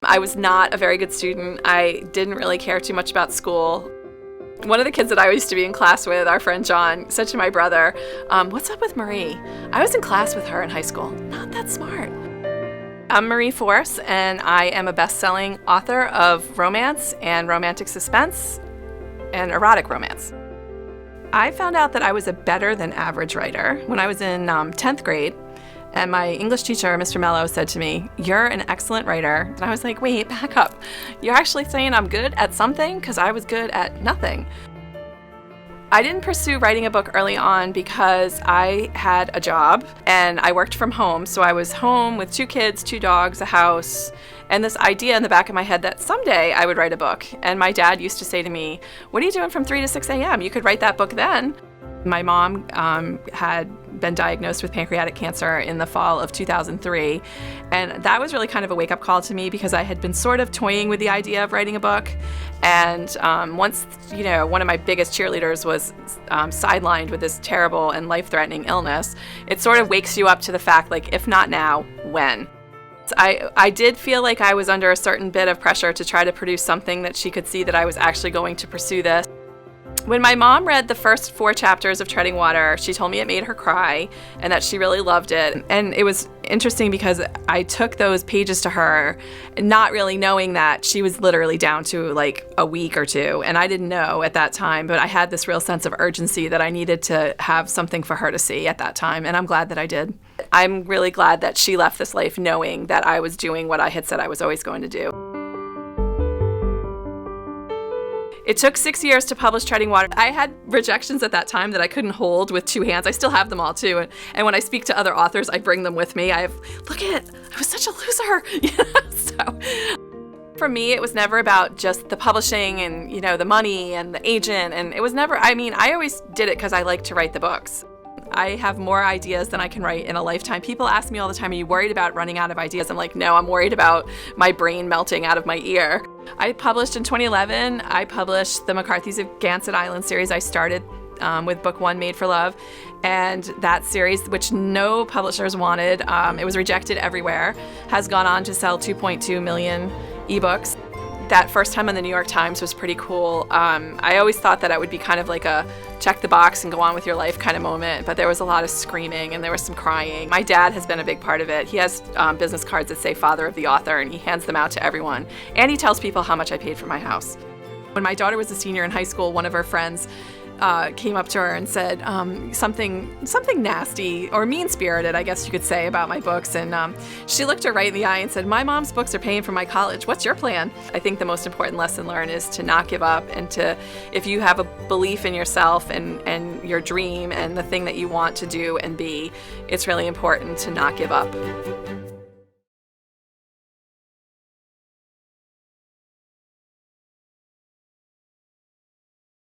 I was not a very good student. I didn't really care too much about school. One of the kids that I used to be in class with, our friend John, said to my brother, "What's up with Marie? I was in class with her in high school. Not that smart." I'm Marie Force, and I am a best-selling author of romance and romantic suspense and erotic romance. I found out that I was a better than average writer when I was in 10th grade, and my English teacher, Mr. Mello, said to me, "You're an excellent writer." And I was like, wait, back up. You're actually saying I'm good at something? Because I was good at nothing. I didn't pursue writing a book early on because I had a job and I worked from home. So I was home with 2 kids, 2 dogs, a house, and this idea in the back of my head that someday I would write a book. And my dad used to say to me, "What are you doing from 3 to 6 a.m.? You could write that book then." My mom had been diagnosed with pancreatic cancer in the fall of 2003, and that was really kind of a wake-up call to me because I had been sort of toying with the idea of writing a book, and once, one of my biggest cheerleaders was sidelined with this terrible and life-threatening illness, it sort of wakes you up to the fact, like, if not now, when? I did feel like I was under a certain bit of pressure to try to produce something that she could see that I was actually going to pursue this. When my mom read the first 4 chapters of Treading Water, she told me it made her cry and that she really loved it. And it was interesting because I took those pages to her not really knowing that she was literally down to like a week or 2. And I didn't know at that time, but I had this real sense of urgency that I needed to have something for her to see at that time. And I'm glad that I did. I'm really glad that she left this life knowing that I was doing what I had said I was always going to do. It took 6 years to publish Treading Water. I had rejections at that time that I couldn't hold with 2 hands. I still have them all too. And when I speak to other authors, I bring them with me. I was such a loser. So for me, it was never about just the publishing and, the money and the agent. And it was never, I always did it because I like to write the books. I have more ideas than I can write in a lifetime. People ask me all the time, "Are you worried about running out of ideas?" I'm like, no, I'm worried about my brain melting out of my ear. I published in 2011, I published the McCarthy's of Gansett Island Series. I started with book 1, Maid for Love, and that series, which no publishers wanted, it was rejected everywhere, has gone on to sell 2.2 million ebooks. That first time in the New York Times was pretty cool. I always thought that it would be kind of like a check the box and go on with your life kind of moment, but there was a lot of screaming and there was some crying. My dad has been a big part of it. He has business cards that say Father of the Author, and he hands them out to everyone. And he tells people how much I paid for my house. When my daughter was a senior in high school, one of her friends came up to her and said something nasty or mean-spirited, I guess you could say, about my books. And she looked her right in the eye and said, "My mom's books are paying for my college. What's your plan?" I think the most important lesson learned is to not give up, and if you have a belief in yourself and your dream and the thing that you want to do and be, it's really important to not give up.